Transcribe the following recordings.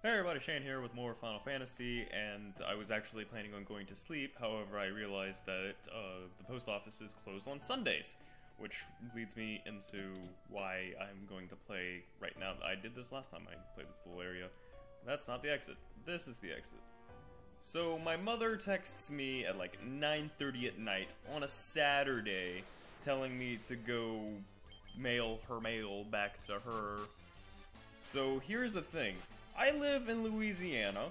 Hey everybody, Shane here with more Final Fantasy, and I was actually planning on going to sleep. However, I realized that the post office is closed on Sundays, which leads me into why I'm going to play right now. I did this last time I played this little area. That's not the exit. This is the exit. So my mother texts me at like 9:30 at night on a Saturday, telling me to go mail her mail back to her. So here's the thing. I live in Louisiana,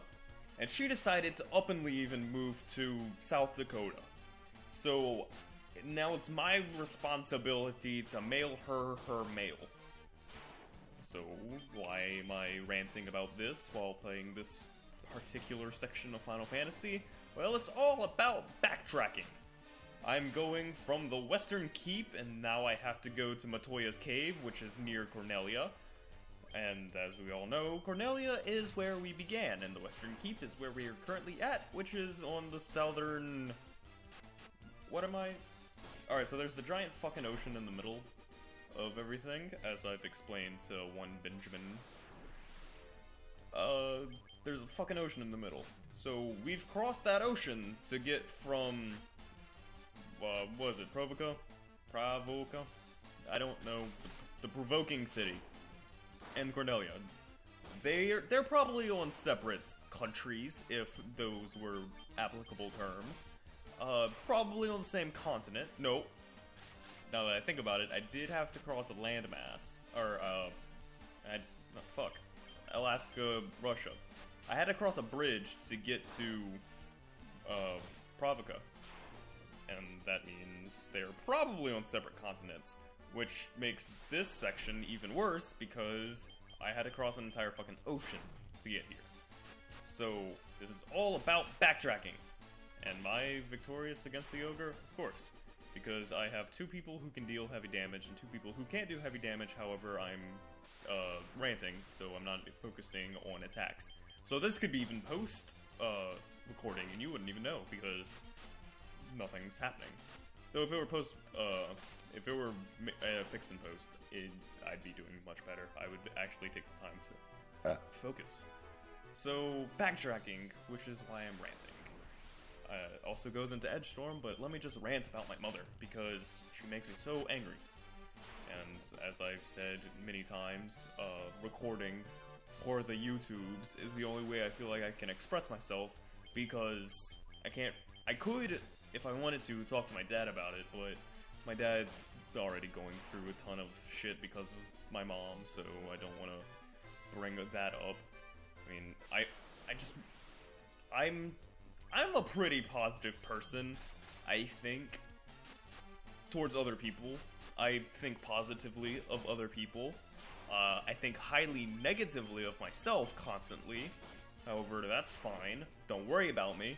and she decided to up and leave and move to South Dakota. So now it's my responsibility to mail her her mail. So why am I ranting about this while playing this particular section of Final Fantasy? Well, it's all about backtracking. I'm going from the Western Keep, and now I have to go to Matoya's Cave, which is near Cornelia. And as we all know, Cornelia is where we began, and the Western Keep is where we are currently at, which is on the southern... What am I? Alright, so there's the giant fucking ocean in the middle of everything, as I've explained to one Benjamin. There's a fucking ocean in the middle. So we've crossed that ocean to get from... what was it? Provoca? I don't know. The Provoking City. And Cornelia. They're probably on separate countries, if those were applicable terms. Probably on the same continent. Nope. Now that I think about it, I did have to cross a landmass. Or, fuck. Alaska, Russia. I had to cross a bridge to get to, Provoca. And that means they're probably on separate continents. Which makes this section even worse because I had to cross an entire fucking ocean to get here. So this is all about backtracking. And am I victorious against the ogre? Of course. Because I have two people who can deal heavy damage and two people who can't do heavy damage, however I'm ranting, so I'm not focusing on attacks. So this could be even post recording and you wouldn't even know because nothing's happening. Though if it were post, if it were fixed in post, I'd be doing much better. I would actually take the time to focus. So, backtracking, which is why I'm ranting. Also goes into Edgestorm, but let me just rant about my mother, because she makes me so angry. And as I've said many times, recording for the YouTubes is the only way I feel like I can express myself, because I could, if I wanted to, talk to my dad about it, but my dad's already going through a ton of shit because of my mom, so I don't want to bring that up. I mean, I'm a pretty positive person, I think, towards other people. I think positively of other people. I think highly negatively of myself constantly. However, that's fine. Don't worry about me.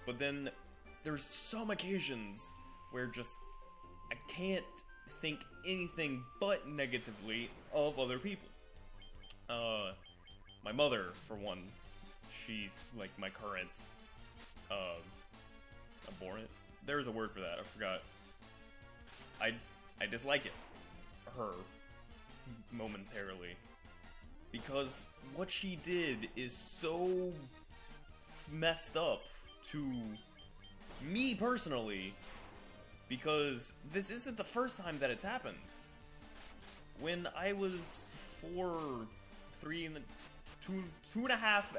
But then, there's some occasions where just I can't think anything but negatively of other people. My mother, for one, she's like my current, abhorrent? There's a word for that, I forgot. I dislike it. Her. Momentarily. Because what she did is so messed up to me personally, because this isn't the first time that it's happened. When I was 2.5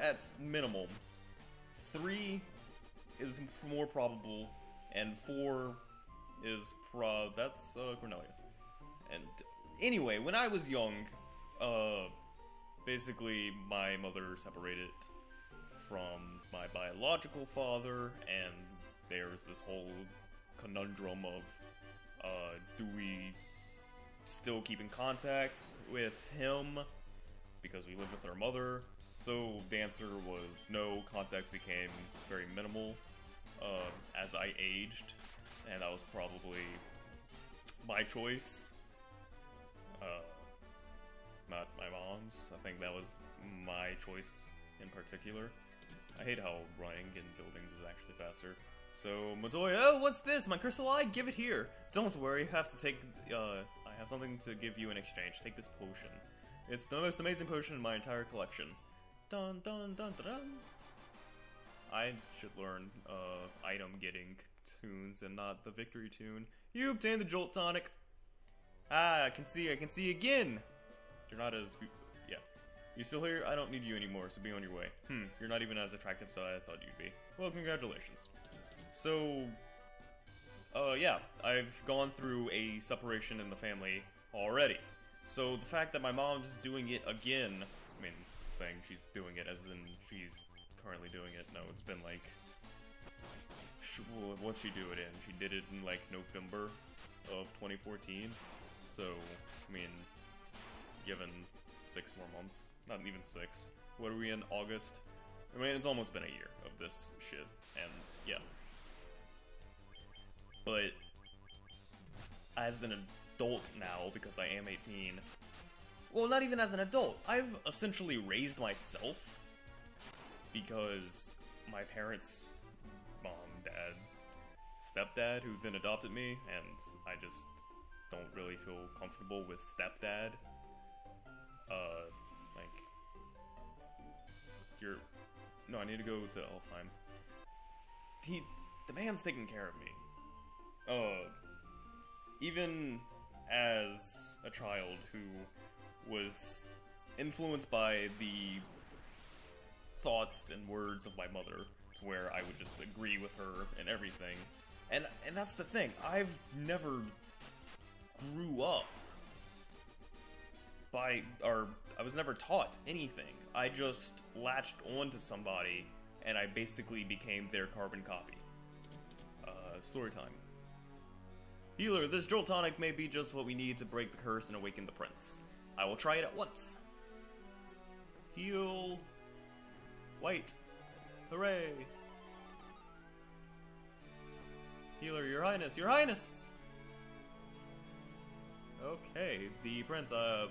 at minimum. 3 is more probable, and 4 is that's Cornelia. And anyway, when I was young, basically my mother separated from my biological father, and there's this whole conundrum of, do we still keep in contact with him because we live with our mother? So the answer was no. Contact became very minimal as I aged, and that was probably my choice, not my mom's. I think that was my choice in particular. I hate how running in buildings is actually faster. So, Matoya, oh, what's this? My crystal eye? Give it here. Don't worry, I have to take, I have something to give you in exchange. Take this potion. It's the most amazing potion in my entire collection. Dun dun dun dun dun. I should learn item getting tunes and not the victory tune. You obtained the Jolt Tonic. Ah, I can see again. You're not as... yeah. You still here? I don't need you anymore, so be on your way. You're not even as attractive as I thought you'd be. Well, congratulations. So... yeah, I've gone through a separation in the family already. So the fact that my mom's doing it again... I mean, saying she's doing it as in she's currently doing it. No, it's been like... what'd she do it in? She did it in like November of 2014. So, I mean, given 6 more months, not even 6. What are we in? August? I mean, it's almost been a year of this shit, and yeah. But, as an adult now, because I am 18, well, not even as an adult, I've essentially raised myself, because my parents, mom, dad, stepdad, who then adopted me, and I just don't really feel comfortable with stepdad. Like, no, I need to go to Elfheim. The man's taking care of me. Even as a child who was influenced by the thoughts and words of my mother, to where I would just agree with her and everything. And that's the thing, I was never taught anything. I just latched onto somebody, and I basically became their carbon copy. Story time. Healer, this Jolt Tonic may be just what we need to break the curse and awaken the prince. I will try it at once. Heal. White. Hooray. Healer, your highness, your highness! Okay, the prince, I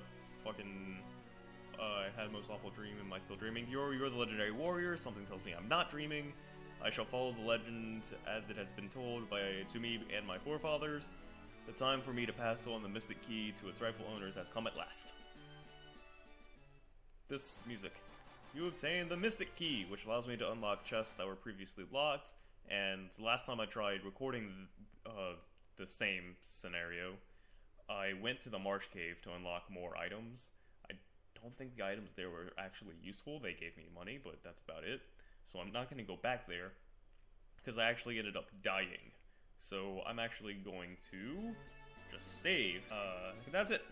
had a most awful dream. Am I still dreaming? You're the legendary warrior. Something tells me I'm not dreaming. I shall follow the legend as it has been told to me and my forefathers. The time for me to pass on the mystic key to its rightful owners has come at last. This music. You obtain the mystic key, which allows me to unlock chests that were previously locked. And last time I tried recording the same scenario, I went to the Marsh Cave to unlock more items. I don't think the items there were actually useful. They gave me money, but that's about it. So I'm not going to go back there, because I actually ended up dying. So I'm actually going to just save. That's it.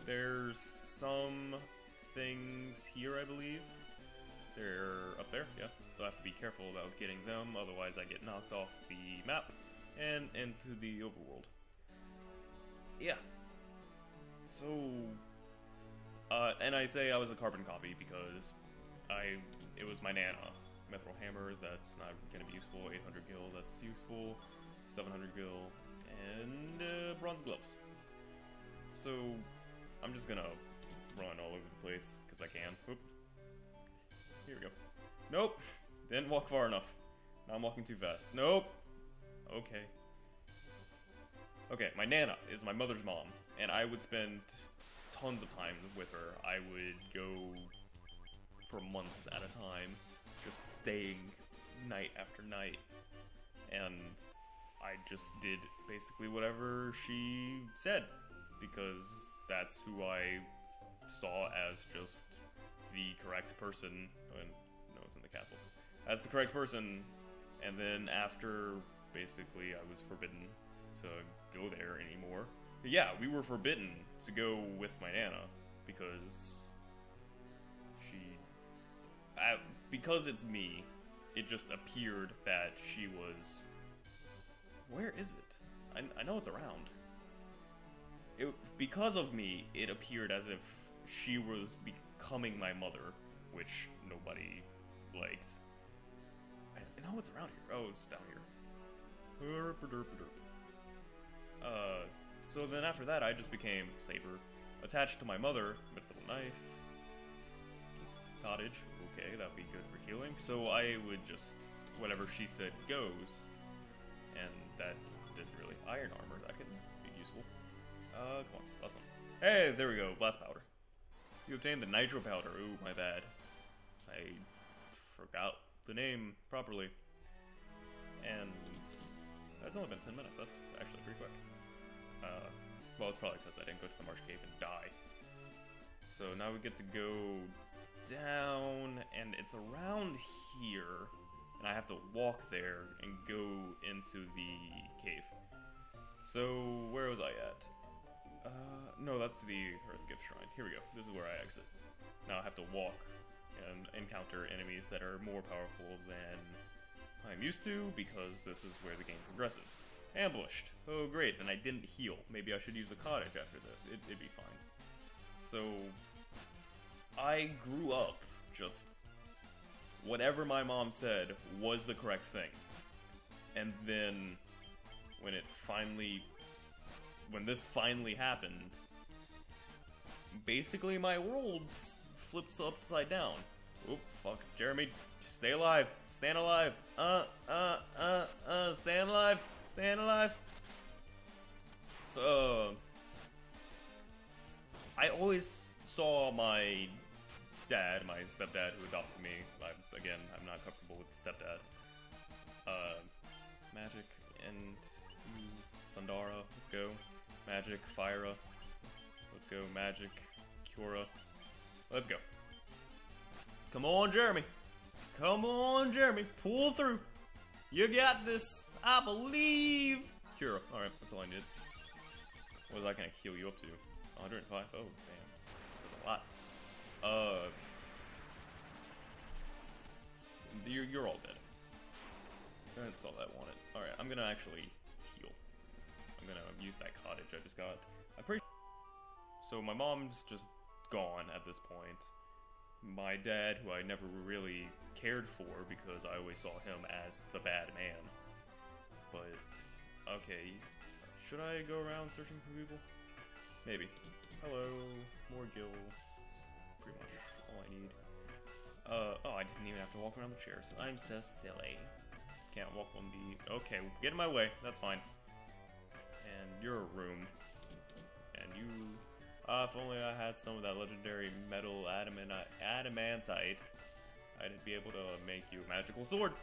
There's some things here, I believe. They're up there, yeah. So I have to be careful about getting them, otherwise I get knocked off the map and into the overworld. Yeah. So, and I say I was a carbon copy because it was my Nana. Mithril Hammer, that's not going to be useful. 800 gil, that's useful. 700 gil, and bronze gloves. So, I'm just gonna run all over the place, because I can. Oop. Here we go. Nope! Didn't walk far enough. Now I'm walking too fast. Nope! Okay. Okay, my Nana is my mother's mom, and I would spend tons of time with her. I would go for months at a time, just staying night after night, and I just did basically whatever she said, because that's who I saw as just the correct person. No, it's in the castle. As the correct person, and then after, basically, I was forbidden to go there anymore. But yeah, we were forbidden to go with my Nana, because because it's me, it just appeared that she was... Where is it? I know it's around. Because of me, it appeared as if she was becoming my mother, which nobody liked. I know it's around here. Oh, it's down here. So then after that, I just became Saber. Attached to my mother, mythical knife. Cottage. Okay, that'd be good for healing. So I would just, whatever she said goes. And that didn't really. Iron armor, that could be useful. Come on, last one. Hey, there we go, blast powder. You obtained the nitro powder. Ooh, my bad. I out the name properly. And it's only been 10 minutes. That's actually pretty quick. Well, it's probably because I didn't go to the Marsh Cave and die. So now we get to go down, and it's around here, and I have to walk there and go into the cave. So where was I at? No, that's the Earth Gift Shrine. Here we go. This is where I exit. Now I have to walk and encounter enemies that are more powerful than I'm used to, because this is where the game progresses. Ambushed. Oh great, and I didn't heal. Maybe I should use the cottage after this. It'd be fine. So, I grew up just... whatever my mom said was the correct thing. And then, when this finally happened, basically my world flips upside down. Oop, fuck. Jeremy, stay alive. Stand alive. Stand alive. Stand alive. So, I always saw my dad, my stepdad who adopted me. Again, I'm not comfortable with stepdad. Magic and Thundara. Let's go. Magic, Fyra. Let's go. Magic, Cura. Let's go. Come on, Jeremy. Come on, Jeremy. Pull through. You got this. I believe. Cura. Alright, that's all I need. What was I gonna heal you up to? 105? Oh, damn. That's a lot. You're all dead. That's all I wanted. Alright, I'm gonna actually heal. I'm gonna use that cottage I just got. I'm pretty. So my mom's just gone at this point. My dad, who I never really cared for because I always saw him as the bad man. But, okay, should I go around searching for people? Maybe. Hello, more gills. Pretty much all I need. Oh, I didn't even have to walk around the chairs. I'm so silly. Can't walk on the... Okay, get in my way. That's fine. And you're a room. And you... if only I had some of that legendary metal adamantite, I'd be able to make you a magical sword.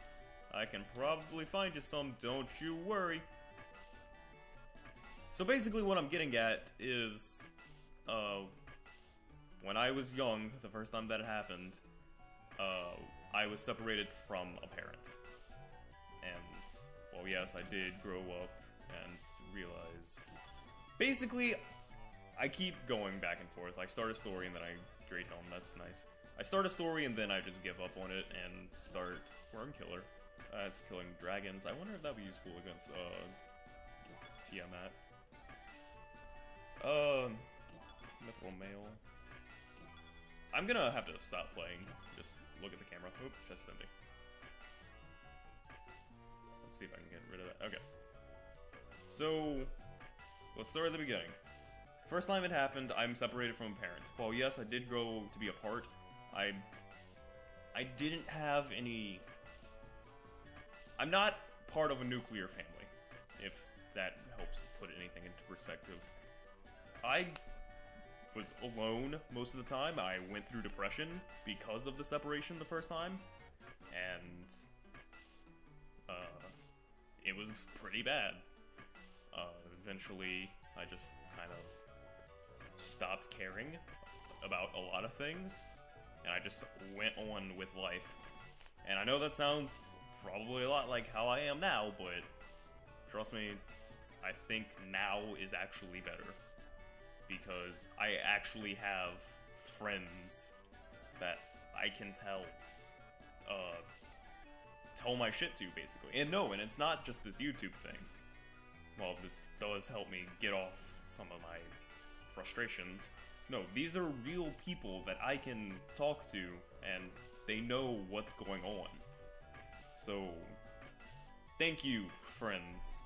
I can probably find you some, don't you worry. So basically what I'm getting at is, when I was young, the first time that it happened, I was separated from a parent. And, well, yes, I did grow up and realize... Basically, I keep going back and forth. I start a story and then I grade home. That's nice. I start a story and then I just give up on it and start Wormkiller. It's killing dragons. I wonder if that would be useful against Tiamat. Mithril Mail. I'm gonna have to stop playing. Just look at the camera. Oop, chest's empty. Let's see if I can get rid of that. Okay. So, let's start at the beginning. First time it happened, I'm separated from a parent. Well, yes, I did grow to be apart. I didn't have any... I'm not part of a nuclear family, if that helps put anything into perspective. I was alone most of the time. I went through depression because of the separation the first time, and it was pretty bad. Eventually, I just kind of stopped caring about a lot of things, and I just went on with life. And I know that sounds probably a lot like how I am now, but trust me, I think now is actually better. Because I actually have friends that I can tell my shit to, basically. And no, and it's not just this YouTube thing. Well, this does help me get off some of my frustrations. No, these are real people that I can talk to, and they know what's going on. So, thank you, friends.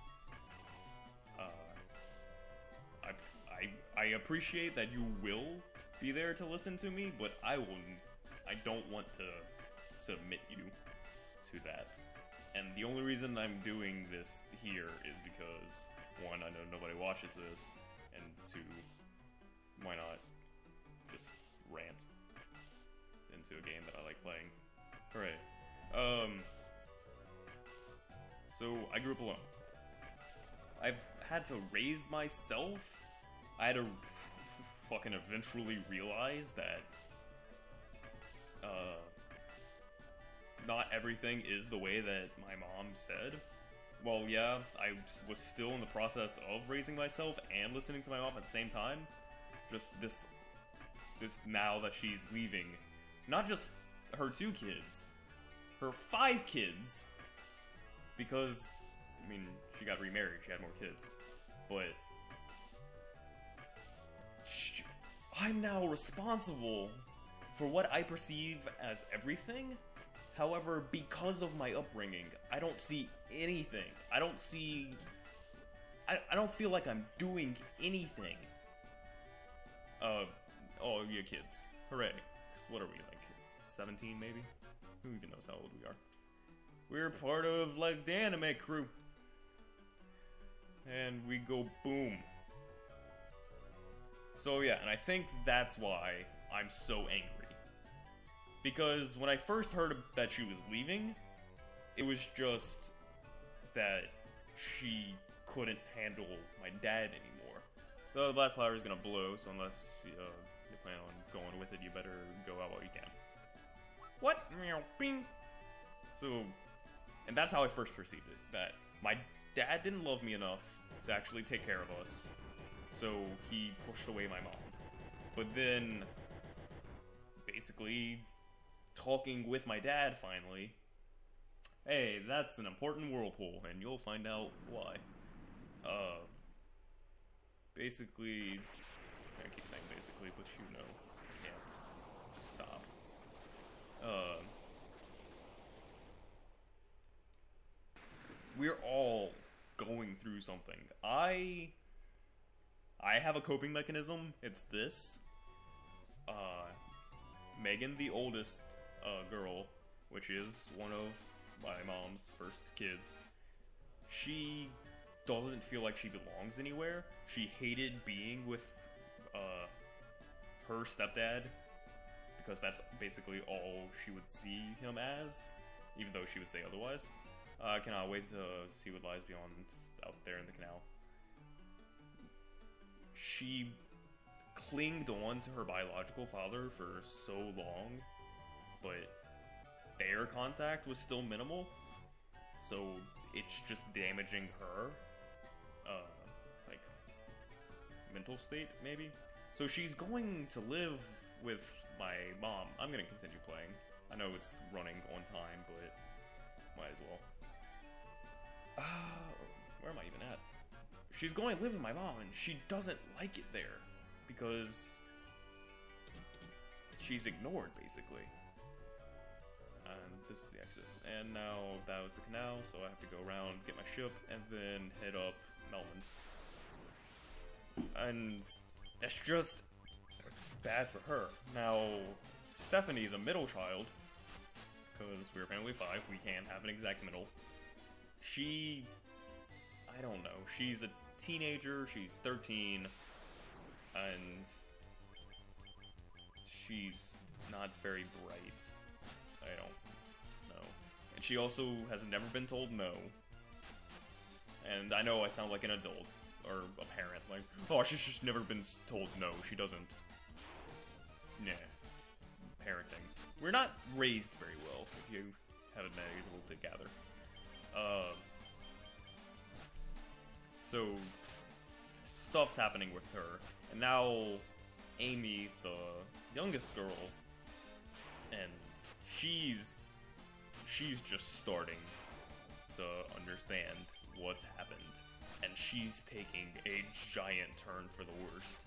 I appreciate that you will be there to listen to me, but I don't want to submit you to that. And the only reason I'm doing this here is because, one, I know nobody watches this, and two, why not just rant into a game that I like playing. Hooray. So, I grew up alone. I've had to raise myself. I had to fucking eventually realize that, not everything is the way that my mom said. Well, yeah, I was still in the process of raising myself and listening to my mom at the same time. Just this now that she's leaving, not just her 2 kids, her 5 kids, because, I mean, she got remarried, she had more kids, but I'm now responsible for what I perceive as everything. However, because of my upbringing, I don't see anything. I don't feel like I'm doing anything. Oh, yeah, kids. Hooray. What are we, like, 17 maybe? Who even knows how old we are? We're part of, like, the anime crew. And we go boom. So yeah, and I think that's why I'm so angry. Because when I first heard that she was leaving, it was just that she couldn't handle my dad anymore. The last flower is gonna blow, so unless you plan on going with it, you better go out while you can. What? Meow, bing. So, and that's how I first perceived it. That my dad didn't love me enough to actually take care of us, so he pushed away my mom. But then, basically, talking with my dad finally, hey, that's an important whirlpool, and you'll find out why. Basically, I keep saying basically, but you know, can't just stop. We're all going through something. I have a coping mechanism. It's this. Megan, the oldest girl, which is one of my mom's first kids, she doesn't feel like she belongs anywhere. She hated being with her stepdad, because that's basically all she would see him as, even though she would say otherwise. I cannot wait to see what lies beyond out there in the canal. She clinged on to her biological father for so long, but their contact was still minimal, so it's just damaging her, like, mental state, maybe? So she's going to live with my mom. I'm gonna continue playing. I know it's running on time, but might as well. Where am I even at? She's going to live with my mom, and she doesn't like it there, because she's ignored, basically. And this is the exit. And now that was the canal, so I have to go around, get my ship, and then head up Melbourne. And that's just bad for her. Now, Stephanie, the middle child, because we're apparently 5, we can't have an exact middle. She, I don't know, she's a teenager, she's 13, and she's not very bright. I don't know. And she also has never been told no. And I know I sound like an adult, or a parent, like, oh, she's just never been told no, she doesn't. Nah. Parenting. We're not raised very well, if you haven't been able to gather. So, stuff's happening with her, and now Amy, the youngest girl, and she's just starting to understand what's happened, and she's taking a giant turn for the worst.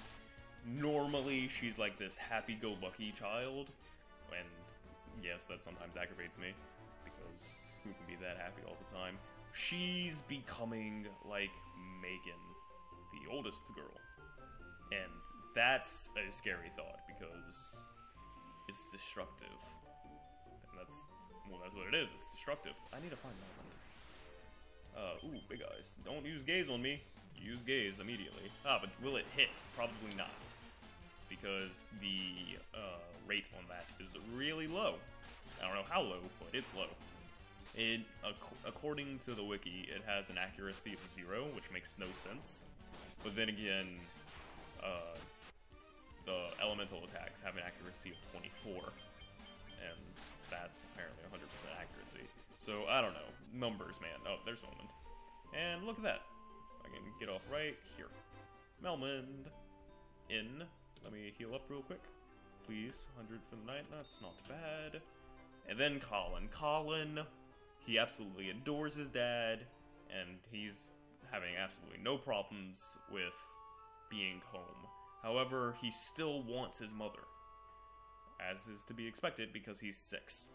Normally, she's like this happy-go-lucky child, and yes, that sometimes aggravates me, because who can be that happy all the time? She's becoming like Megan, the oldest girl, and that's a scary thought, because it's destructive, and that's what it is, it's destructive. I need to find Melvin. Ooh, big eyes. Don't use gaze on me. Use gaze immediately. Ah, but will it hit? Probably not, because the rate on that is really low. I don't know how low, but it's low. According to the wiki, it has an accuracy of 0, which makes no sense. But then again, the elemental attacks have an accuracy of 24, and that's apparently 100% accuracy. So, I don't know. Numbers, man. Oh, there's Melmond. And look at that. I can get off right here. Melmond. In. Let me heal up real quick. Please. 100 for the night. That's not bad. And then Colin. Colin, he absolutely adores his dad, and he's having absolutely no problems with being home. However, he still wants his mother, as is to be expected because he's 6.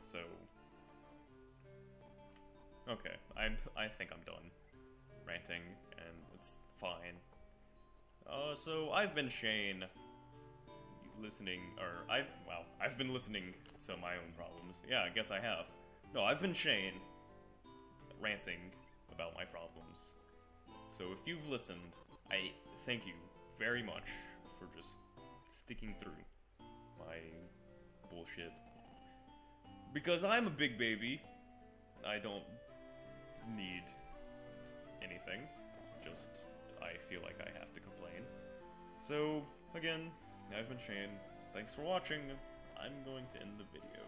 So, okay, I think I'm done ranting, and it's fine. So I've been Shane, listening, or I've been listening to my own problems. Yeah, I guess I have. No, I've been Shane, ranting about my problems. So if you've listened, I thank you very much for just sticking through my bullshit. Because I'm a big baby, I don't need anything, just I feel like I have to complain. So, again, I've been Shane, thanks for watching, I'm going to end the video.